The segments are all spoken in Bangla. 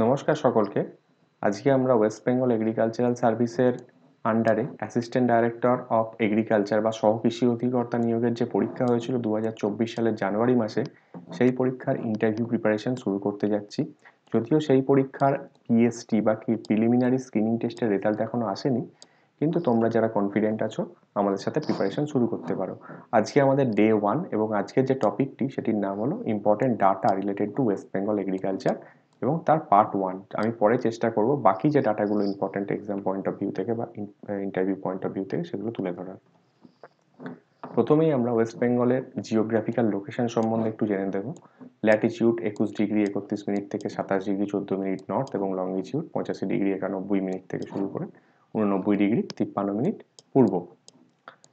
নমস্কার সকলকে। আজকে আমরা ওয়েস্ট বেঙ্গল এগ্রিকালচারাল সার্ভিসের আন্ডারে অ্যাসিস্ট্যান্ট ডাইরেক্টর অফ এগ্রিকালচার বা সহকৃষি অধিকর্তা নিয়োগের যে পরীক্ষা হয়েছিল 2024 সালের জানুয়ারি মাসে, সেই পরীক্ষার ইন্টারভিউ প্রিপারেশন শুরু করতে যাচ্ছি। যদিও সেই পরীক্ষার পিএসটি বা প্রিলিমিনারি স্ক্রিনিং টেস্টের রেজাল্ট এখনো আসেনি, কিন্তু তোমরা যারা কনফিডেন্ট আছো আমাদের সাথে প্রিপারেশন শুরু করতে পারো। আজকে আমাদের ডে 1 এবং আজকের যে টপিকটি সেটির নাম হলো important data related to West Bengal agriculture এবং তার পার্ট 1। আমি পরে চেষ্টা করব বাকি যে ডাটাগুলো important exam point of view থেকে বা ইন্টারভিউ পয়েন্ট অফ ভিউ থেকে সেগুলো তুলে ধরার। প্রথমেই আমরা ওয়েস্ট বেঙ্গলের জিওগ্রাফিক্যাল লোকেশন সম্বন্ধে একটু জেনে দেব। ল্যাটিচিউড 21°31' থেকে 27°14' নর্থ এবং লঙ্গিচিউড 85°91' থেকে শুরু করে 89°53' পূর্ব।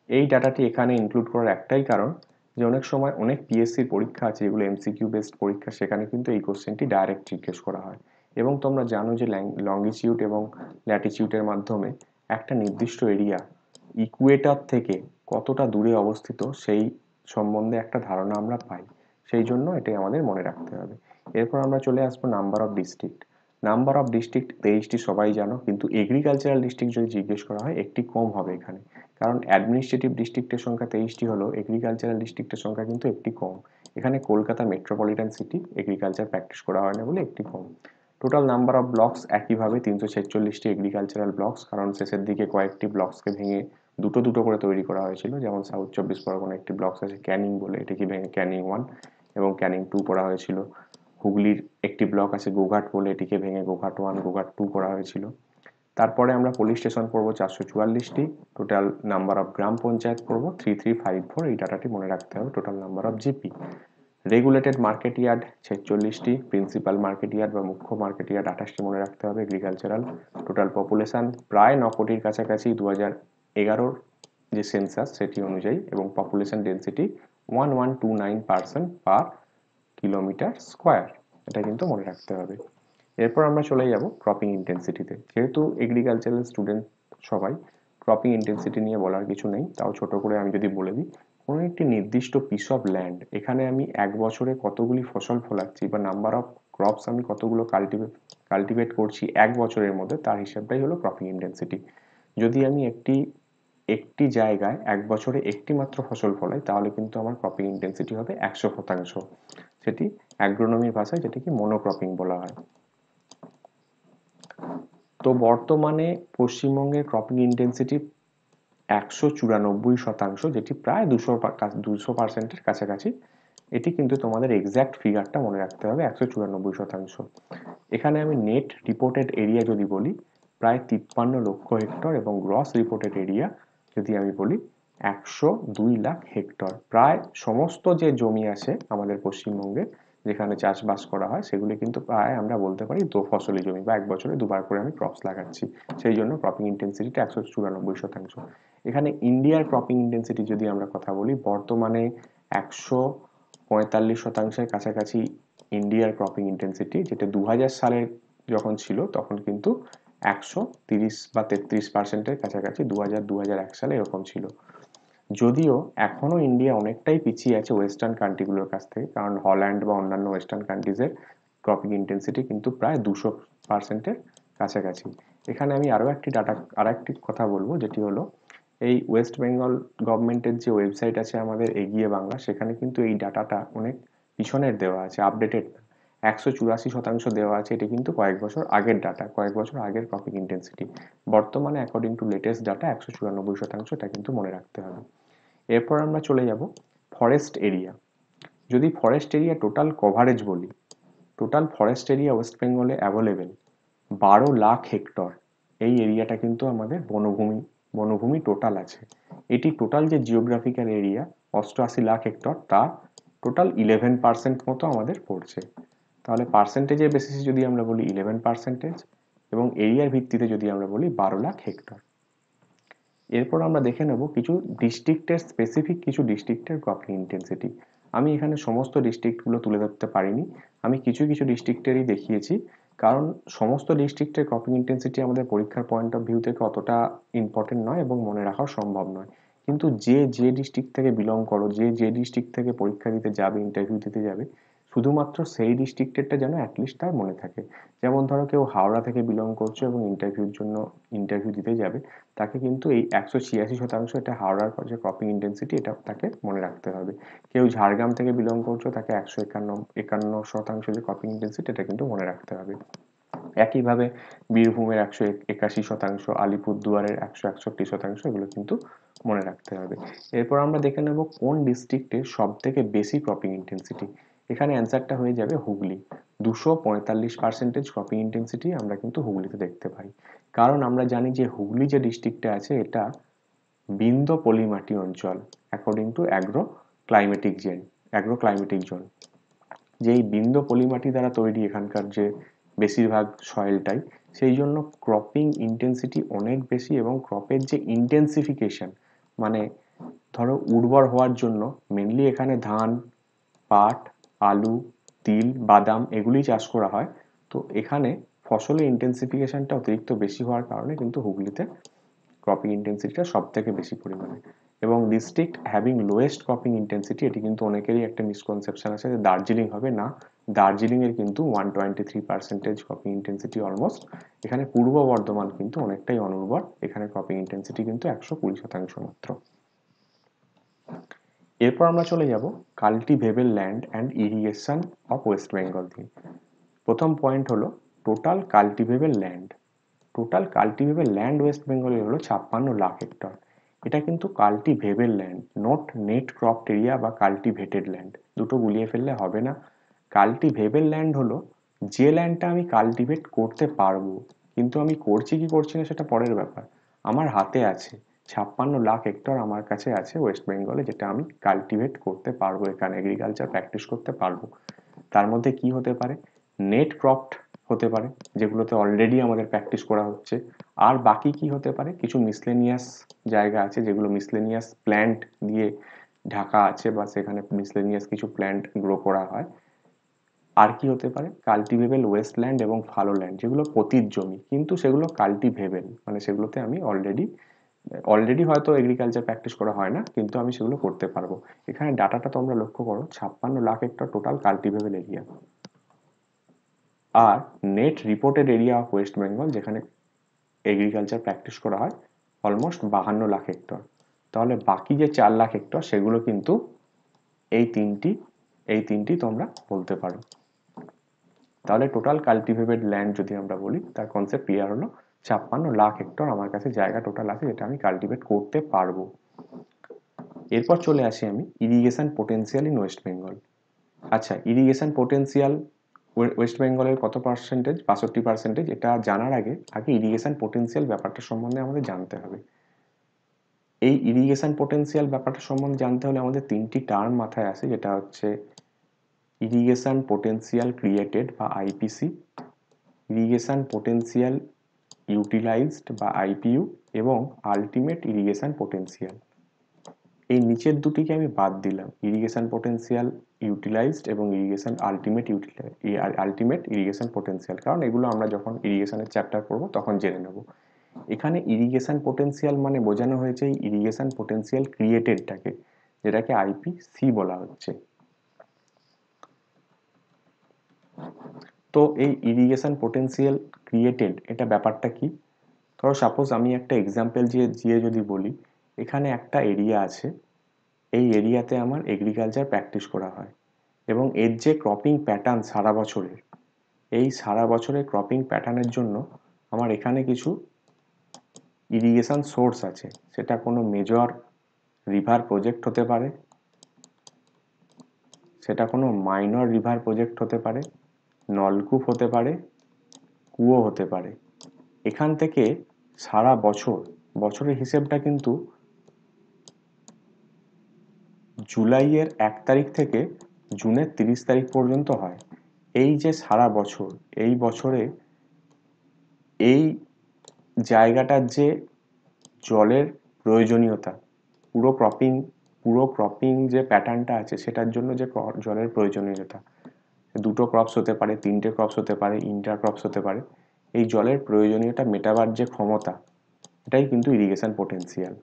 এই ডাটাটি এখানে ইনক্লুড করার একটাই কারণ যে অনেক সময় অনেক পিএসসির পরীক্ষা আছে যেগুলো এমসিকিউ বেসড পরীক্ষা, সেখানে কিন্তু এই কোশ্চেনটি ডাইরেক্ট জিজ্ঞেস করা হয়। এবং তোমরা জানো যে লঙ্গিচিউড এবং ল্যাটিচিউডের মাধ্যমে একটা নির্দিষ্ট এরিয়া ইকুয়েটর থেকে কতটা দূরে অবস্থিত সেই সম্বন্ধে একটা ধারণা আমরা পাই। সেই জন্য এটাই আমাদের মনে রাখতে হবে। এরপর আমরা চলে আসবো number of district. Number of district 23টি সবাই জানো, কিন্তু এগ্রিকালচারাল ডিস্ট্রিক্ট যদি জিজ্ঞেস করা হয় একটি কম হবে এখানে, কারণ অ্যাডমিনিস্ট্রেটিভ ডিস্ট্রিক্টের সংখ্যা 23টি হলো, এগ্রিকালচারাল ডিস্ট্রিক্টের সংখ্যা কিন্তু একটি কম। এখানে Kolkata metropolitan city agriculture practice করা হয় না বলে একটি কম। টোটাল নাম্বার অফ ব্লকস একইভাবে 346টি এগ্রিকালচারাল ব্লকস, কারণ শেষের দিকে কয়েকটি ব্লকসকে ভেঙে দুটো দুটো করে তৈরি করা হয়েছিল। যেমন সাউথ 24 পরগনা একটি ব্লকস আছে ক্যানিং বলে, এটিকে ভেঙে ক্যানিং 1 এবং ক্যানিং 2 করা হয়েছিল। হুগলির একটি ব্লক আছে গোঘাট বলে, এটিকে ভেঙে গোঘাট 1 গোঘাট 2 করা হয়েছিল। তারপরে আমরা পুলিশ স্টেশন পড়বো 444টি। টোটাল নাম্বার অফ গ্রাম পঞ্চায়েত পড়বো 3354। এই ডাটাটি মনে রাখতে হবে। Total number of GP. Regulated market yard 46টি। প্রিন্সিপাল মার্কেট ইয়ার্ড বা মুখ্য মার্কেট ইয়ার্ড 28টি মনে রাখতে হবে এগ্রিকালচারাল। টোটাল পপুলেশন প্রায় 9 কোটির কাছাকাছি 2011 যে সেন্সাস সেটি অনুযায়ী, এবং population density 1129 per kilometre square. এটা কিন্তু মনে রাখতে হবে। এরপর আমরা চলে যাব ক্রপিং ইন্টেন্সিটিতে। যেহেতু এগ্রিকালচারাল স্টুডেন্ট সবাই, ক্রপিং ইন্টেন্সিটি নিয়ে বলার কিছু নেই, তাও ছোট করে আমি যদি বলে দিই, কোনো একটি নির্দিষ্ট পিস অফ ল্যান্ড, এখানে আমি এক বছরে কতগুলি ফসল ফলাচ্ছি বা নাম্বার অফ ক্রপস আমি কতগুলো কাল্টিভেট করছি এক বছরের মধ্যে, তার হিসাবটাই হলো ক্রপিং ইন্টেন্সিটি। যদি আমি একটি একটি জায়গায় এক বছরে একটি মাত্র ফসল ফলাই, তাহলে কিন্তু আমার ক্রপিং ইন্টেন্সিটি হবে 100%। সেটি অ্যাগ্রোনমির ভাষায় যেটিকে মোনোক্রপিং বলা হয়। তো বর্তমানে পশ্চিমবঙ্গের ক্রপিং ইন্টেন্সিটি 194%, যেটি প্রায় 200%-এর কাছাকাছি। এটি কিন্তু তোমাদের এক্স্যাক্ট ফিগারটা মনে রাখতে হবে, 194%। এখানে আমি নেট রিপোর্টেড এরিয়া যদি বলি প্রায় 53 লক্ষ হেক্টর, এবং গ্রস রিপোর্টেড এরিয়া যদি আমি বলি 102 লাখ হেক্টর। প্রায় সমস্ত যে জমি আছে আমাদের পশ্চিমবঙ্গে যেখানে চাষবাস করা হয়, সেগুলি কিন্তু প্রায় আমরা বলতে পারি দো ফসলি জমি, বা এক বছরে দুবার করে আমি ক্রপস লাগাচ্ছি। সেই জন্য ক্রপিং ইন্টেন্সিটিটা 194%। এখানে ইন্ডিয়ার ক্রপিং ইন্টেন্সিটি যদি আমরা কথা বলি, বর্তমানে 145%-এর কাছাকাছি ইন্ডিয়ার ক্রপিং ইন্টেন্সিটি, যেটা 2000 সালের যখন ছিল তখন কিন্তু 130 বা 33%-এর কাছাকাছি 2001 সালে এরকম ছিল। যদিও এখনো ইন্ডিয়া অনেকটাই পিছিয়ে আছে ওয়েস্টার্ন কান্ট্রিগুলোর কাছ থেকে, কারণ হল্যান্ড বা অন্যান্য ওয়েস্টার্ন কান্ট্রিজের ক্রপিং ইন্টেন্সিটি কিন্তু প্রায় 200%-এর কাছাকাছি। এখানে আমি আরো একটি কথা বলবো, যেটি হলো এই ওয়েস্ট বেঙ্গল গভর্নমেন্টের যে ওয়েবসাইট আছে আমাদের এগিয়ে বাংলা, সেখানে কিন্তু এই ডাটাটা অনেক পিছনের দেওয়া আছে, আপডেটেড। 184% দেওয়া আছে, এটি কিন্তু কয়েক বছর আগের ডাটা, কয়েক বছর আগের ক্রপিং ইন্টেন্সিটি। বর্তমানে অ্যাকর্ডিং টু লেটেস্ট ডাটা 194%, এটা কিন্তু মনে রাখতে হবে। এরপর আমরা চলে যাব ফরেস্ট এরিয়া। যদি ফরেস্ট এরিয়া টোটাল কভারেজ বলি, টোটাল ফরেস্ট এরিয়া ওয়েস্ট বেঙ্গলে অ্যাভেলেবেল 12 লাখ হেক্টর। এই এরিয়াটা কিন্তু আমাদের বনভূমি টোটাল আছে। এটি টোটাল যে জিওগ্রাফিক্যাল এরিয়া 88 লাখ হেক্টর, তা টোটাল 11% মতো আমাদের পড়ছে। তাহলে পার্সেন্টেজের বেসিসে যদি আমরা বলি 11%, এবং এরিয়ার ভিত্তিতে যদি আমরা বলি 12 লাখ হেক্টর। এরপর আমরা দেখে নেব কিছু ডিস্ট্রিক্টের স্পেসিফিক কিছু ডিস্ট্রিক্টের ক্রপিং ইন্টেন্সিটি। আমি এখানে সমস্ত ডিস্ট্রিক্টগুলো তুলে ধরতে পারিনি, আমি কিছু কিছু ডিস্ট্রিক্টেরই দেখিয়েছি, কারণ সমস্ত ডিস্ট্রিক্টের ক্রপিং ইন্টেন্সিটি আমাদের পরীক্ষার পয়েন্ট অফ ভিউ থেকে অতটা ইম্পর্টেন্ট নয় এবং মনে রাখাও সম্ভব নয়। কিন্তু যে যে ডিস্ট্রিক্ট থেকে বিলং করো, যে যে ডিস্ট্রিক্ট থেকে পরীক্ষা দিতে যাবে, ইন্টারভিউ দিতে যাবে, শুধুমাত্র সেই ডিস্ট্রিক্টেরটা যেন অ্যাটলিস্ট তার মনে থাকে। যেমন ধরো কেউ হাওড়া থেকে বিলং করছে এবং ইন্টারভিউ দিতে যাবে, তাকে কিন্তু এই 186% এটা হাওড়ার যে ক্রপিং ইন্টেন্সিটি এটা তাকে মনে রাখতে হবে। কেউ ঝাড়গ্রাম থেকে বিলং করছে, তাকে 151% যে ক্রপিং ইন্টেন্সিটি এটা কিন্তু মনে রাখতে হবে। একইভাবে বীরভূমের 181%, আলিপুরদুয়ারের 161%, এগুলো কিন্তু মনে রাখতে হবে। এরপর আমরা দেখে নেব কোন ডিস্ট্রিক্টের সব থেকে বেশি ক্রপিং ইন্টেন্সিটি। এখানে অ্যান্সারটা হয়ে যাবে হুগলি। 245% ক্রপিং ইন্টেন্সিটি আমরা কিন্তু হুগলিতে দেখতে পাই। কারণ আমরা জানি যে হুগলি যে ডিস্ট্রিক্টটা আছে এটা বিন্দ পলিমাটি অঞ্চল according to agro climatic zone. যে এই বিন্দ পলিমাটি দ্বারা তৈরি এখানকার যে বেশিরভাগ সয়েলটাই, সেই জন্য ক্রপিং ইন্টেন্সিটি অনেক বেশি এবং ক্রপের যে ইন্টেন্সিফিকেশন মানে ধরো উর্বর হওয়ার জন্য মেনলি এখানে ধান, পাট, আলু, তিল, বাদাম এগুলি চাষ করা হয়। তো এখানে ফসলের ইন্টেন্সিফিকেশনটা অতিরিক্ত বেশি হওয়ার কারণে কিন্তু হুগলিতে ক্রপিং ইন্টেন্সিটিটা সব থেকে বেশি পরিমাণে। এবং district having lowest cropping intensity, এটি কিন্তু অনেকেরই একটা মিসকনসেপশন আছে যে দার্জিলিং হবে, না, দার্জিলিং এর কিন্তু 123% ক্রপিং ইন্টেন্সিটি অলমোস্ট। এখানে পূর্ব বর্ধমান কিন্তু অনেকটাই অনুর্বর, এখানে ক্রপিং ইন্টেন্সিটি কিন্তু 120% মাত্র। এরপর আমরা চলে যাব cultivable land and irrigation of West Bengal দিয়ে। প্রথম পয়েন্ট হলো total cultivable land. Total cultivable land West বেঙ্গলে হলো 56 লাখ হেক্টর। এটা কিন্তু cultivable land, not net cropped area বা কাল্টিভেটেড ল্যান্ড, দুটো গুলিয়ে ফেললে হবে না। কাল্টিভেবল ল্যান্ড হলো যে ল্যান্ডটা আমি কাল্টিভেট করতে পারবো, কিন্তু আমি করছি কি করছি না সেটা পরের ব্যাপার। আমার হাতে আছে 56 লাখ হেক্টর আমার কাছে আছে ওয়েস্ট বেঙ্গলে, যেটা আমি কাল্টিভেট করতে পারবো, এখানে এগ্রিকালচার প্র্যাকটিস করতে পারবো। তার মধ্যে কি হতে পারে? নেট ক্রপড হতে পারে, যেগুলোতে অলরেডি আমাদের প্র্যাকটিস করা হচ্ছে। আর বাকি কি হতে পারে? কিছু মিসলেনিয়াস জায়গা আছে যেগুলো মিসলেনিয়াস প্ল্যান্ট দিয়ে ঢাকা আছে, বা সেখানে মিসলেনিয়াস কিছু প্ল্যান্ট গ্রো করা হয়। আর কি হতে পারে? কাল্টিভেবল ওয়েস্টল্যান্ড এবং ফালো ল্যান্ড, যেগুলো পতিত জমি কিন্তু সেগুলো কাল্টিভেবল, মানে সেগুলোতে আমি অলরেডি হয়তো এগ্রিকালচার প্র্যাকটিস করা হয় না, কিন্তু আমি সেগুলো করতে পারবো। এখানে ডাটাটা তোমরা লক্ষ্য করো, 56 lakh hectare total cultivable area. আর net reported area of West Bengal, যেখানে এগ্রিকালচার প্র্যাকটিস করা হয়, অলমোস্ট 52 লাখ হেক্টর। তাহলে বাকি যে 4 লাখ হেক্টর সেগুলো কিন্তু এই তিনটি তোমরা বলতে পারো। তাহলে টোটাল কাল্টিভেটেড ল্যান্ড যদি আমরা বলি, তার কনসেপ্ট ক্লিয়ার হলো। 56 লাখ হেক্টর আমার কাছে জায়গা টোটাল আছে যেটা আমি কাল্টিভেট করতে পারবো। এরপর চলে আসি আমি irrigation potential in West Bengal. আচ্ছা, ইরিগেশন পোটেন্সিয়াল ওয়েস্ট বেঙ্গলের কত পার্সেন্টেজ? 62%। এটা জানার আগে ইরিগেশন পোটেন্সিয়াল ব্যাপারটা সম্বন্ধে আমাদের জানতে হবে। এই ইরিগেশন পোটেন্সিয়াল ব্যাপারটা সম্বন্ধে জানতে হলে আমাদের তিনটি টার্ম মাথায় আসে, যেটা হচ্ছে ইরিগেশন পোটেন্সিয়াল ক্রিয়েটেড বা আইপিসি, ইরিগেশন পোটেন্সিয়াল ইউটিলাইজড বা আইপিইউ, এবং আলটিমেট ইরিগেশন পোটেন্সিয়াল। এই নিচের দুটিকে আমি বাদ দিলাম, ইরিগেশন পোটেন্সিয়াল ইউটিলাইজড এবং আলটিমেট ইরিগেশন পোটেন্সিয়াল, কারণ এগুলো আমরা যখন ইরিগেশনের চ্যাপ্টার পড়বো তখন জেনে নেব। এখানে ইরিগেশন পোটেন্সিয়াল মানে বোঝানো হয়েছে এই ইরিগেশন পোটেন্সিয়াল ক্রিয়েটেডটাকে, যেটাকে আইপিসি বলা হচ্ছে। তো এই ইরিগেশন পোটেন্সিয়াল ক্রিয়েটেড এটা ব্যাপারটা কি? ধরো সাপোজ আমি একটা এক্সাম্পল দিয়ে যদি বলি, এখানে একটা এরিয়া আছে, এই এরিয়াতে আমার এগ্রিকালচার প্র্যাকটিস করা হয় এবং এর যে ক্রপিং প্যাটার্ন সারা বছরের, এই সারা বছরের ক্রপিং প্যাটার্নের জন্য আমার এখানে কিছু ইরিগেশন সোর্স আছে। সেটা কোনো মেজর রিভার প্রজেক্ট হতে পারে, সেটা কোনো মাইনর রিভার প্রজেক্ট হতে পারে, নলকূপ হতে পারে, কুয়ো হতে পারে। এখান থেকে সারা বছরের হিসেবটা কিন্তু জুলাইয়ের 1 তারিখ থেকে জুনের 30 তারিখ পর্যন্ত হয়। এই যে সারা বছর, এই বছরে এই জায়গাটার যে জলের প্রয়োজনীয়তা, পুরো ক্রপিং যে প্যাটার্নটা আছে সেটার জন্য যে জলের প্রয়োজনীয়তা, দুটো ক্রপস হতে পারে, তিনটে ক্রপস হতে পারে, ইন্টার ক্রপস হতে পারে, এই জলের প্রয়োজনীয়তা মেটাবার যে ক্ষমতা, এটাই কিন্তু ইরিগেশন পোটেন্সিয়াল।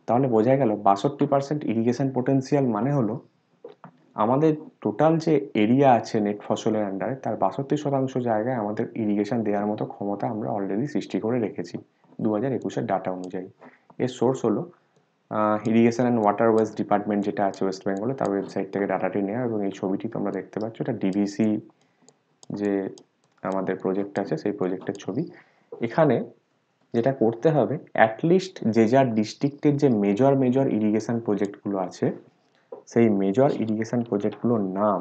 তাহলে বোঝা গেল 62% ইরিগেশন পোটেন্সিয়াল মানে হলো আমাদের টোটাল যে এরিয়া আছে নেট ফসলের আন্ডারে তার 62% জায়গায় আমাদের ইরিগেশন দেওয়ার মতো ক্ষমতা আমরা অলরেডি সৃষ্টি করে রেখেছি 2021-এর ডাটা অনুযায়ী। এর সোর্স হলো irrigation and waterways department যেটা আছে ওয়েস্ট বেঙ্গলে, তার ওয়েবসাইট থেকে ডাটাটি নেওয়া, এবং এই ছবিটি তোমরা দেখতে পাচ্ছ এটা ডিভিসি যে আমাদের প্রজেক্ট আছে সেই প্রজেক্টের ছবি। এখানে যেটা করতে হবে, অ্যাটলিস্ট যে যার ডিস্ট্রিক্টের যে মেজর ইরিগেশন প্রজেক্টগুলো আছে সেই মেজর ইরিগেশন প্রজেক্টগুলোর নাম,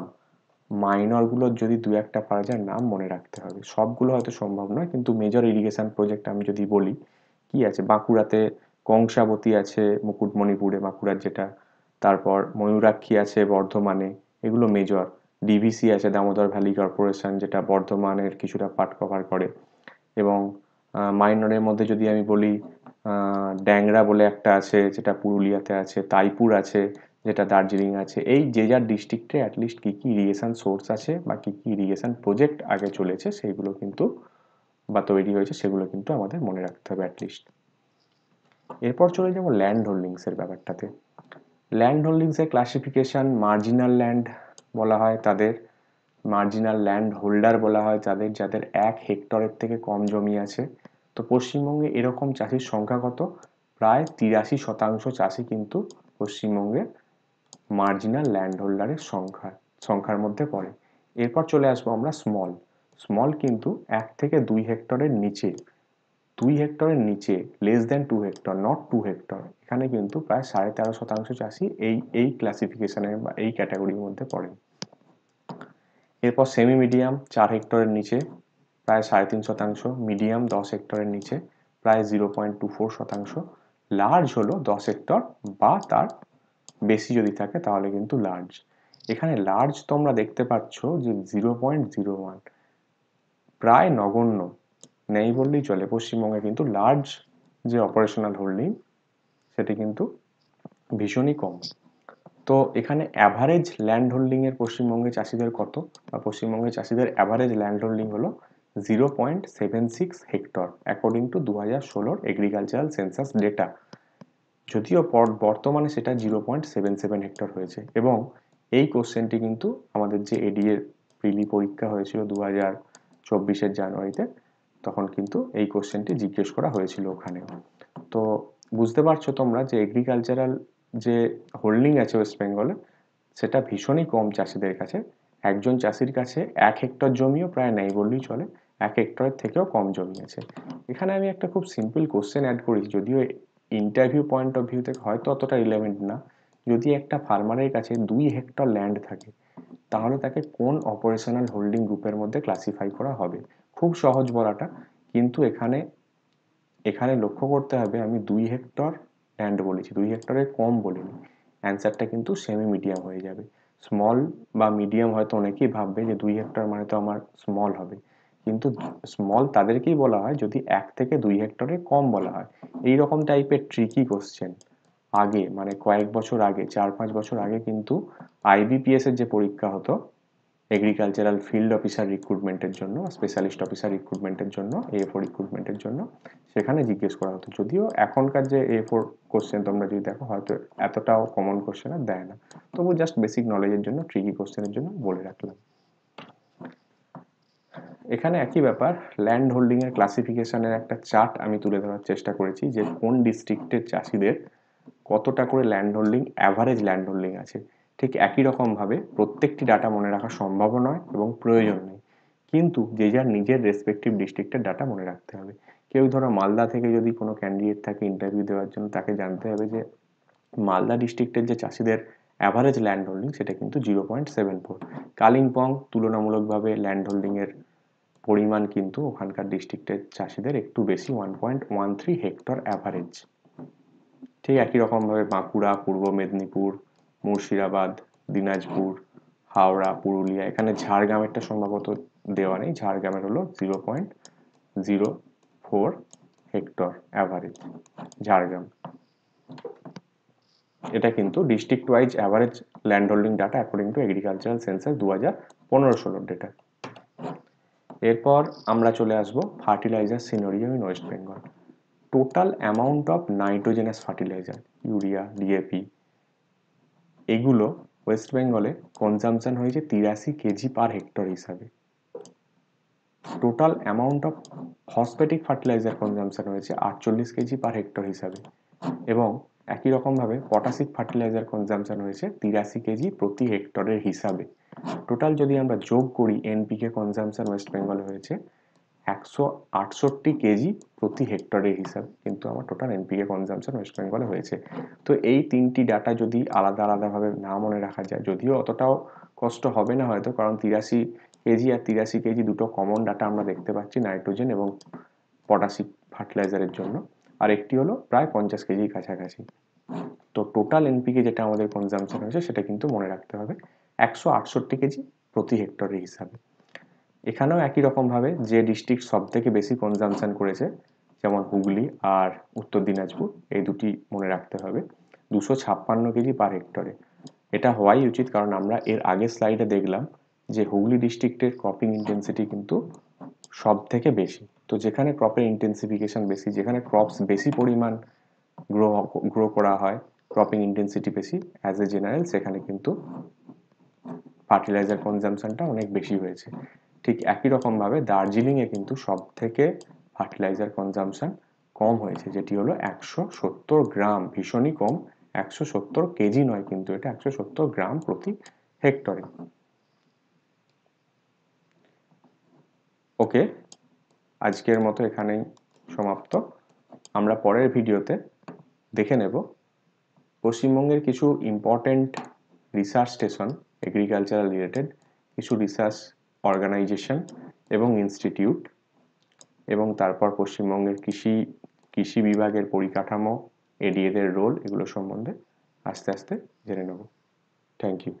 মাইনরগুলোর যদি দু একটা পারা যায় নাম মনে রাখতে হবে। সবগুলো হয়তো সম্ভব নয়, কিন্তু মেজর ইরিগেশন প্রজেক্ট আমি যদি বলি, কি আছে, বাঁকুড়াতে কংসাবতী আছে, মুকুটমণিপুরে বাঁকুড়ার যেটা, তারপর ময়ূরাক্ষী আছে বর্ধমানে, এগুলো মেজর। ডিভিসি আছে দামোদর ভ্যালি কর্পোরেশন, যেটা বর্ধমানের কিছুটা পার্ট কভার করে। এবং মাইনরের মধ্যে যদি আমি বলি, ড্যাংরা বলে একটা আছে যেটা পুরুলিয়াতে আছে, তাইপুর আছে যেটা দার্জিলিং আছে। এই যে যার ডিস্ট্রিক্টে অ্যাটলিস্ট কী কী ইরিগেশন সোর্স আছে বা কী কী ইরিগেশন প্রজেক্ট আগে চলেছে সেইগুলো কিন্তু বা তৈরি হয়েছে সেগুলো কিন্তু আমাদের মনে রাখতে হবে অ্যাটলিস্ট। এরপর চলে যাবো ল্যান্ড হোল্ডিংসের ব্যাপারটাতে। ল্যান্ড হোল্ডিংসের ক্লাসিফিকেশন, মার্জিনাল ল্যান্ড বলা হয় তাদের, মার্জিনাল ল্যান্ড হোল্ডার বলা হয় যাদের 1 হেক্টরের থেকে কম জমি আছে। তো পশ্চিমবঙ্গে এরকম চাষির সংখ্যা কত? প্রায় 83% চাষি কিন্তু পশ্চিমবঙ্গের মার্জিনাল ল্যান্ড হোল্ডারের সংখ্যার মধ্যে পড়ে। এরপর চলে আসবো আমরা স্মল। স্মল কিন্তু 1 থেকে 2 হেক্টরের নিচে, 2 হেক্টরের নিচে, less than 2 hectare, not 2 hectare, এখানে কিন্তু প্রায় 13.5% চাষি এই ক্লাসিফিকেশনের বা এই ক্যাটাগরির মধ্যে পড়ে। এরপর সেমি মিডিয়াম 4 হেক্টরের নিচে প্রায় 3.5%, মিডিয়াম 10 হেক্টরের নিচে প্রায় 0.24%, লার্জ হলো 10 হেক্টর বা তার বেশি যদি থাকে তাহলে কিন্তু লার্জ। এখানে লার্জ তোমরা দেখতে পাচ্ছ যে 0.01, প্রায় নগণ্য, নেই বললেই চলে। পশ্চিমবঙ্গে কিন্তু লার্জ যে অপারেশনাল হোল্ডিং সেটি কিন্তু ভীষণই কম। তো এখানে অ্যাভারেজ ল্যান্ড হোল্ডিং এর পশ্চিমবঙ্গে চাষিদের কত, বা পশ্চিমবঙ্গের চাষিদের অ্যাভারেজ ল্যান্ড হোল্ডিং হলো 0.76 hectare according to 2016 agricultural census data. যদিও বর্তমানে সেটা 0.77 হেক্টর হয়েছে। এবং এই কোশ্চেনটি কিন্তু আমাদের যে এডিএ প্রিলি পরীক্ষা হয়েছিল 2024-এর জানুয়ারিতে, তখন কিন্তু এই কোশ্চেনটি জিজ্ঞেস করা হয়েছিল ওখানে। তো বুঝতে পারছো তোমরা যে এগ্রিকালচারাল যে হোল্ডিং আছে ওয়েস্ট বেঙ্গলে সেটা ভীষণই কম চাষিদের কাছে। একজন চাষির কাছে 1 হেক্টর জমিও প্রায় নেই বললেই চলে, 1 হেক্টরের থেকেও কম জমি আছে। এখানে আমি একটা খুব সিম্পল কোশ্চেন অ্যাড করেছি, যদিও ইন্টারভিউ পয়েন্ট অফ ভিউ থেকে হয়তো অতটা রিলেভেন্ট না। যদি একটা ফার্মারের কাছে 2 হেক্টর ল্যান্ড থাকে তাহলে তাকে কোন অপারেশনাল হোল্ডিং গ্রুপের মধ্যে ক্লাসিফাই করা হবে? খুব সহজ বলাটা, কিন্তু এখানে লক্ষ্য করতে হবে আমি 2 হেক্টর ল্যান্ড বলেছি, 2 হেক্টরের কম বলিনি। অ্যান্সারটা কিন্তু সেমি মিডিয়াম হয়ে যাবে। স্মল বা মিডিয়াম হয়তো অনেকেই ভাববে যে 2 হেক্টর মানে তো আমার স্মল হবে, কিন্তু স্মল তাদেরকেই বলা হয় যদি 1 থেকে 2 হেক্টরের কম বলা হয়। এই রকম টাইপের ট্রিকি কোশ্চেন আগে, মানে কয়েক বছর আগে, 4-5 বছর আগে কিন্তু আইবিপিএস এর যে পরীক্ষা হতো এগ্রিকালচারাল ফিল্ড অফিসার রিক্রুটমেন্টের জন্য, স্পেশালিস্ট অফিসার রিক্রুটমেন্টের জন্য, এ4 রিক্রুটমেন্টের জন্য, সেখানে জিজ্ঞেস করা হতো। যদিও এখনকার যে এ4 কোশ্চেন তোমরা যদি দেখো হয়তো এতটাও কমন কোশ্চেন আর দেয় না, তবু জাস্ট বেসিক নলেজের জন্য, ট্রিকি কোশ্চেনের জন্য বলে রাখলাম। এখানে একই ব্যাপার, ল্যান্ড হোল্ডিং এর ক্লাসিফিকেশনের একটা চার্ট আমি তুলে ধরার চেষ্টা করেছি যে কোন ডিস্ট্রিক্টের চাষিদের কতটা করে land holding, average land holding আছে। ঠিক একই রকমভাবে প্রত্যেকটি ডাটা মনে রাখা সম্ভব নয় এবং প্রয়োজন নেই, কিন্তু যে যার নিজের রেসপেক্টিভ ডিস্ট্রিক্টের ডাটা মনে রাখতে হবে। কেউ ধরো মালদা থেকে যদি কোনো ক্যান্ডিডেট থাকে ইন্টারভিউ দেওয়ার জন্য, তাকে জানতে হবে যে মালদা ডিস্ট্রিক্টের যে চাষিদের অ্যাভারেজ ল্যান্ড হোল্ডিং সেটা কিন্তু 0.74। কালিম্পং তুলনামূলকভাবে ল্যান্ড হোল্ডিংয়ের পরিমাণ কিন্তু ওখানকার ডিস্ট্রিক্টের চাষিদের একটু বেশি, 1.13 হেক্টর অ্যাভারেজ। ঠিক একই রকমভাবে বাঁকুড়া, পূর্ব মেদিনীপুর, মুর্শিদাবাদ, দিনাজপুর, হাওড়া, পুরুলিয়া, এখানে ঝাড়গ্রামেরটা সম্ভবত দেওয়া নেই, ঝাড়গ্রামের হলো 0.04 হেক্টর অ্যাভারেজ ঝাড়গ্রাম। এটা কিন্তু district wise average land holding data according to agricultural census 2015-16 data. এরপর আমরা চলে আসবো fertilizer scenario in West Bengal. Total amount of nitrogenous fertilizer, urea, DAP, এগুলো ওয়েস্ট বেঙ্গলে কনজামশন হয়েছে 83 কেজি পার হেক্টর হিসাবে। Total amount of phosphatic fertilizer consumption হয়েছে 48 কেজি পার হেক্টর হিসাবে, এবং একই রকমভাবে পটাশিক ফার্টিলাইজার কনজামশন হয়েছে 83 কেজি প্রতি হেক্টরের হিসাবে। টোটাল যদি আমরা যোগ করি এনপিকে কনজামশন ওয়েস্ট বেঙ্গলে হয়েছে 168 কেজি প্রতি হেক্টরের হিসাবে, কিন্তু আমার টোটাল এনপিকে কনজামশন ওয়েস্ট বেঙ্গলে হয়েছে। তো এই তিনটি ডাটা যদি আলাদা আলাদাভাবে না মনে রাখা যায়, যদিও অতটাও কষ্ট হবে না হয়তো, কারণ 83 কেজি আর 83 কেজি দুটো কমন ডাটা আমরা দেখতে পাচ্ছি নাইট্রোজেন এবং পটাশিক ফার্টিলাইজারের জন্য, আর একটি হলো প্রায় 50 কেজির কাছাকাছি। তো টোটাল এনপিকে যেটা আমাদের কনজামশন হয়েছে সেটা কিন্তু মনে রাখতে হবে 168 কেজি প্রতি হেক্টরের হিসাবে। এখানেও একই রকমভাবে যে ডিস্ট্রিক্ট সব থেকে বেশি কনজামশন করেছে, যেমন হুগলি আর উত্তর দিনাজপুর, এই দুটি মনে রাখতে হবে 256 কেজি পার হেক্টরে। এটা হওয়াই উচিত, কারণ আমরা এর আগের স্লাইডে দেখলাম যে হুগলি ডিস্ট্রিক্টের ক্রপিং ইন্টেন্সিটি কিন্তু সব থেকে বেশি। তো যেখানে ক্রপের ইন্টেন্সিফিকেশন বেশি, যেখানে ক্রপস বেশি পরিমাণ গ্রো করা হয়, ক্রপিং ইন্টেন্সিটি বেশি অ্যাজ এ জেনারেল, সেখানে কিন্তু ফার্টিলাইজার কনজামশনটা অনেক বেশি হয়েছে। ঠিক একই রকমভাবে দার্জিলিংয়ে কিন্তু সব থেকে ফার্টিলাইজার কনজামশন কম হয়েছে, যেটি হলো 170 গ্রাম, ভীষণই কম। 170 কেজি নয় কিন্তু, এটা 170 গ্রাম প্রতি হেক্টরে। ওকে, আজকের মতো এখানেই সমাপ্ত। আমরা পরের ভিডিওতে দেখে নেব পশ্চিমবঙ্গের কিছু important research station, agricultural related কিছু রিসার্চ অর্গানাইজেশন এবং ইনস্টিটিউট, এবং তারপর পশ্চিমবঙ্গের কৃষি বিভাগের পরিকাঠামো, এডিএদের রোল, এগুলো সম্বন্ধে আস্তে আস্তে জেনে নেব। Thank you.